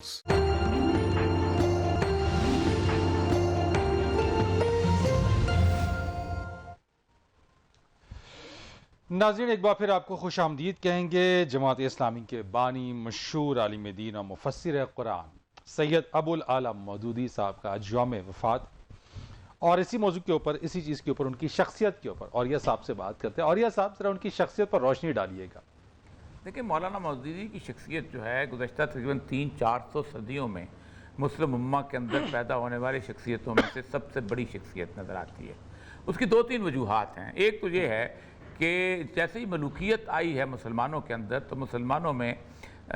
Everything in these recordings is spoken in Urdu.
ناظرین، ایک بار پھر آپ کو خوش آمدید کہیں گے۔ جماعت اسلامی کے بانی، مشہور عالم دین اور مفسر قرآن سید ابو العالی مودودی صاحب کا آج یوم وفات، اور اسی موضوع کے اوپر، اسی چیز کے اوپر، ان کی شخصیت کے اوپر اوریہ صاحب سے بات کرتے ہیں۔ اوریہ صاحب ذرا ان کی شخصیت پر روشنی ڈالیے گا۔ دیکھیں، مولانا مودودی کی شخصیت جو ہے گزشتہ تقریباً 300-400 صدیوں میں مسلم امہ کے اندر پیدا ہونے والی شخصیتوں میں سے سب سے بڑی شخصیت نظر آتی ہے۔ اس کی 2-3 وجوہات ہیں۔ ایک تو یہ ہے کہ جیسے ہی ملوکیت آئی ہے مسلمانوں کے اندر، تو مسلمانوں میں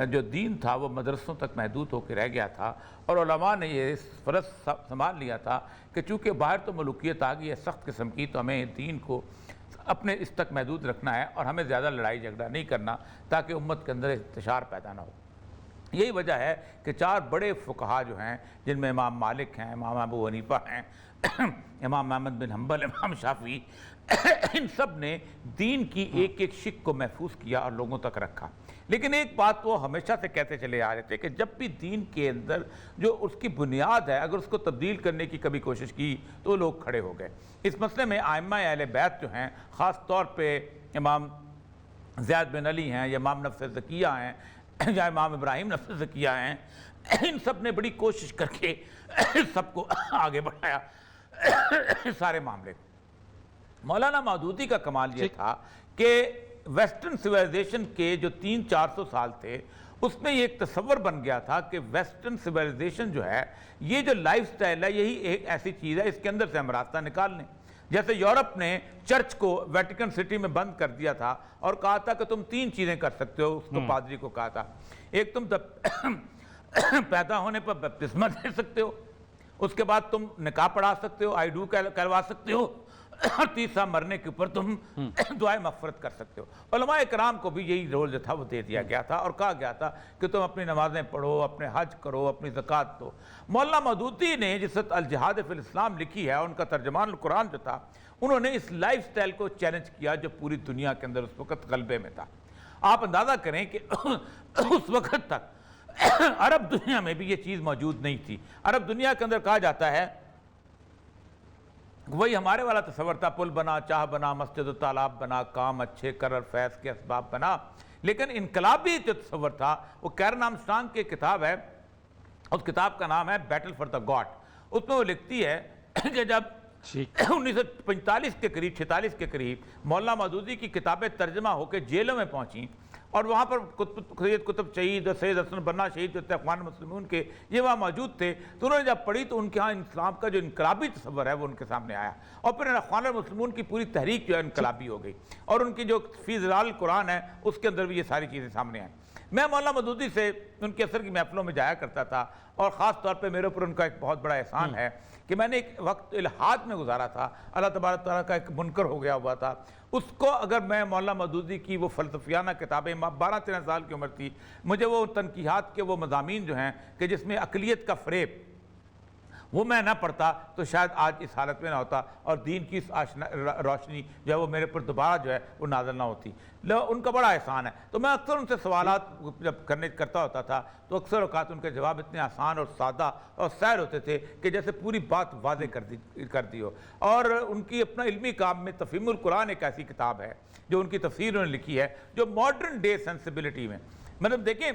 جو دین تھا وہ مدرسوں تک محدود ہو کے رہ گیا تھا، اور علماء نے یہ فرض سنبھال لیا تھا کہ چونکہ باہر تو ملوکیت آ گئی ہے سخت قسم کی، تو ہمیں دین کو اپنے اس تک محدود رکھنا ہے، اور ہمیں زیادہ لڑائی جھگڑا نہیں کرنا تاکہ امت کے اندر انتشار پیدا نہ ہو۔ یہی وجہ ہے کہ 4 بڑے فقہا جو ہیں، جن میں امام مالک ہیں، امام ابو حنیفہ ہیں، امام احمد بن حنبل، امام شافعی، ان سب نے دین کی ایک ایک شق کو محفوظ کیا اور لوگوں تک رکھا۔ لیکن ایک بات وہ ہمیشہ سے کہتے چلے آ رہے تھے کہ جب بھی دین کے اندر جو اس کی بنیاد ہے، اگر اس کو تبدیل کرنے کی کبھی کوشش کی تو لوگ کھڑے ہو گئے۔ اس مسئلے میں ائمہ اہل بیت جو ہیں، خاص طور پہ امام زید بن علی ہیں، یا امام نفس زکیہ ہیں، یا امام ابراہیم نفس زکیہ ہیں، ان سب نے بڑی کوشش کر کے سب کو آگے بڑھایا سارے معاملے کو۔ مولانا مودودی کا کمال یہ تھا کہ ویسٹرن سویلائزیشن کے جو 300-400 سال تھے، اس میں یہ ایک تصور بن گیا تھا کہ ویسٹرن سویلائزیشن جو ہے، یہ جو لائف سٹائل ہے، یہی ایک ایسی چیز ہے، اس کے اندر سے ہم راستہ نکال لیں۔ جیسے یورپ نے چرچ کو ویٹیکن سٹی میں بند کر دیا تھا اور کہا تھا کہ تم 3 چیزیں کر سکتے ہو، اس کو پادری کو کہا تھا۔ ایک، تم پیدا ہونے پر بپتسمہ دے سکتے ہو، اس کے بعد تم نکاح پڑھا سکتے ہو، آئی ڈو کروا سکتے ہو، اور تیسرا مرنے کے اوپر تم دعائے مغفرت کر سکتے ہو۔ علماء کرام کو بھی یہی رول جو تھا وہ دے دیا گیا تھا، اور کہا گیا تھا کہ تم اپنی نمازیں پڑھو، اپنے حج کرو، اپنی زکوٰۃ دو۔ مولانا مودودی نے جس وقت الجہاد فی الاسلام لکھی ہے، ان کا ترجمان القرآن جو تھا، انہوں نے اس لائف سٹائل کو چیلنج کیا جو پوری دنیا کے اندر اس وقت غلبے میں تھا۔ آپ اندازہ کریں کہ اس وقت تک عرب دنیا میں بھی یہ چیز موجود نہیں تھی۔ عرب دنیا کے اندر کہا جاتا ہے، وہی ہمارے والا تصور تھا، پل بنا، چاہ بنا، مسجد و تالاب بنا، کام اچھے کر اور فیض کے اسباب بنا۔ لیکن انقلابی جو تصور تھا وہ کیرن آرمسٹرانگ کی کتاب ہے، اس کتاب کا نام ہے بیٹل فار دا گاڈ۔ اس میں وہ لکھتی ہے کہ جب 1945 کے قریب، 46 کے قریب مولانا مودودی کی کتابیں ترجمہ ہو کے جیلوں میں پہنچیں، اور وہاں پر سید قطب شہید اور سید حسن بنا شہید جو تھے اخوان المسلمون کے، یہ وہاں موجود تھے، تو انہوں نے جب پڑھی تو ان کے ہاں اسلام کا جو انقلابی تصور ہے وہ ان کے سامنے آیا، اور پھر اخوان المسلمون کی پوری تحریک جو ہے انقلابی ہو گئی، اور ان کی جو فی ظلال القرآن ہے اس کے اندر بھی یہ ساری چیزیں سامنے آئیں۔ میں مولانا مودودی سے ان کے اثر کی محفلوں میں جایا کرتا تھا، اور خاص طور پہ میرے اوپر ان کا ایک بہت بڑا احسان ہے کہ میں نے ایک وقت الحاد میں گزارا تھا، اللہ تبارک تعالیٰ کا ایک منکر ہو گیا ہوا تھا۔ اس کو اگر میں مولانا مودودی کی وہ فلسفیانہ کتابیں، 12-13 سال کی عمر تھی، مجھے وہ تنقیحات کے وہ مضامین جو ہیں کہ جس میں اقلیت کا فریب، وہ میں نہ پڑھتا تو شاید آج اس حالت میں نہ ہوتا، اور دین کی روشنی جو ہے وہ میرے پر دوبارہ جو ہے وہ نازل نہ ہوتی۔ ان کا بڑا احسان ہے۔ تو میں اکثر ان سے سوالات جب کرتا ہوتا تھا تو اکثر اوقات ان کے جواب اتنے آسان اور سادہ اور سیر ہوتے تھے کہ جیسے پوری بات واضح کر دی ہو۔ اور ان کی اپنا علمی کام میں تفہیم القرآن ایک ایسی کتاب ہے جو ان کی تفسیر انہوں نے لکھی ہے، جو ماڈرن ڈے سینسبلٹی میں، مطلب دیکھیں،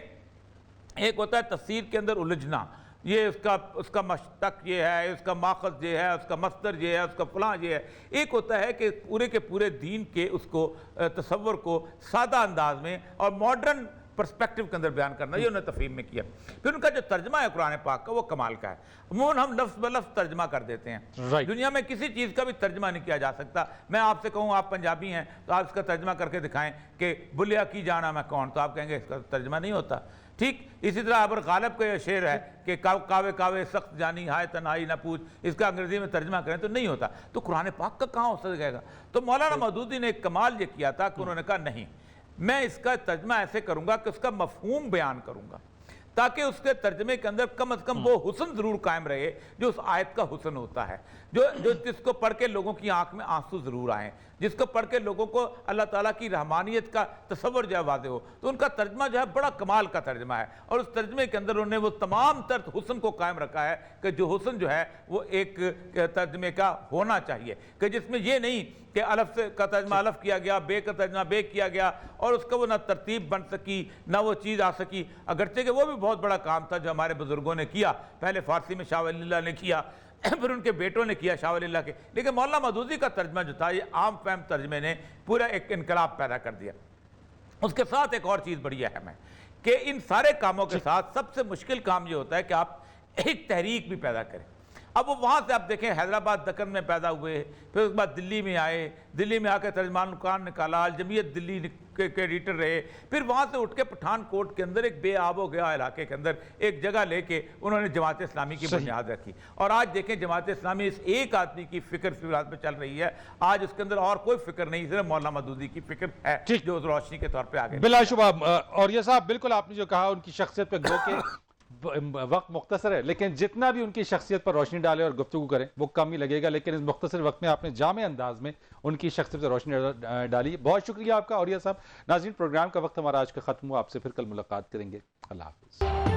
ایک ہوتا ہے تفسیر کے اندر الجھنا، یہ اس کا مشتق یہ ہے، اس کا ماخذ یہ ہے، اس کا مصدر یہ ہے، اس کا فلاں یہ ہے۔ ایک ہوتا ہے کہ پورے کے پورے دین کے اس کو تصور کو سادہ انداز میں اور ماڈرن پرسپیکٹیو کے اندر بیان کرنا، یہ انہوں نے تفہیم میں کیا۔ پھر ان کا جو ترجمہ ہے قرآن پاک کا وہ کمال کا ہے، عموماً ہم لفظ بلفظ ترجمہ کر دیتے ہیں، دنیا میں کسی چیز کا بھی ترجمہ نہیں کیا جا سکتا۔ میں آپ سے کہوں آپ پنجابی ہیں تو آپ اس کا ترجمہ کر کے دکھائیں کہ بلیا کی جانا میں کون، تو آپ کہیں گے اس کا ترجمہ نہیں ہوتا۔ ٹھیک اسی طرح ابر غالب کا یہ شعر ہے کہ کاوے کاوے سخت جانی ہائے تنہائی نہ پوچھ، اس کا انگریزی میں ترجمہ کریں تو نہیں ہوتا، تو قرآن پاک کا کہاں ہو سکے گا؟ تو مولانا مودودی نے ایک کمال یہ کیا تھا کہ انہوں نے کہا نہیں، میں اس کا ترجمہ ایسے کروں گا کہ اس کا مفہوم بیان کروں گا تاکہ اس کے ترجمے کے اندر کم از کم وہ حسن ضرور قائم رہے جو اس آیت کا حسن ہوتا ہے، جس کو پڑھ کے لوگوں کی آنکھ میں آنسو ضرور آئیں، جس کو پڑھ کے لوگوں کو اللہ تعالیٰ کی رحمانیت کا تصور جو ہے واضح ہو۔ تو ان کا ترجمہ جو ہے بڑا کمال کا ترجمہ ہے، اور اس ترجمے کے اندر انہوں نے وہ تمام تر حسن کو قائم رکھا ہے کہ جو حسن جو ہے وہ ایک ترجمے کا ہونا چاہیے، کہ جس میں یہ نہیں کہ الف سے کا ترجمہ الف کیا گیا، بے کا ترجمہ بے کیا گیا، اور اس کا وہ نہ ترتیب بن سکی نہ وہ چیز آ سکی، اگرچہ کہ وہ بھی بہت بڑا کام تھا جو ہمارے بزرگوں نے کیا، پہلے فارسی میں شاہ ولی اللہ نے کیا، پھر ان کے بیٹوں نے کیا شاہ ولی اللہ کے، لیکن مولانا مودودی کا ترجمہ جو تھا یہ عام فہم ترجمے نے پورا ایک انقلاب پیدا کر دیا۔ اس کے ساتھ ایک اور چیز بڑی اہم ہے کہ ان سارے کاموں کے ساتھ سب سے مشکل کام یہ ہوتا ہے کہ آپ ایک تحریک بھی پیدا کریں۔ اب وہ وہاں سے آپ دیکھیں حیدرآباد دکن میں پیدا ہوئے، پھر اس کے بعد دلی میں آئے، دلی میں آ کے ترجمان القرآن نکالا، جمعیت دلی کے ایڈیٹر رہے، پھر وہاں سے اٹھ کے پٹھان کوٹ کے اندر ایک بے آب و گیا علاقے کے اندر ایک جگہ لے کے انہوں نے جماعت اسلامی کی بنیاد رکھی، اور آج دیکھیں جماعت اسلامی اس ایک آدمی کی فکر سے میں چل رہی ہے، آج اس کے اندر اور کوئی فکر نہیں، صرف مولانا مودودی کی فکر ہے جو روشنی کے طور پہ آگے۔ بلا شبہ، اور یہ صاحب بالکل آپ نے جو کہا ان کی شخصیت پہ گو کے وقت مختصر ہے، لیکن جتنا بھی ان کی شخصیت پر روشنی ڈالے اور گفتگو کریں وہ کم ہی لگے گا، لیکن اس مختصر وقت میں آپ نے جامع انداز میں ان کی شخصیت پر روشنی ڈالی۔ بہت شکریہ آپ کا۔ اور یہ صاحب، ناظرین پروگرام کا وقت ہمارا آج کا ختم ہوا، آپ سے پھر کل ملاقات کریں گے۔ اللہ حافظ۔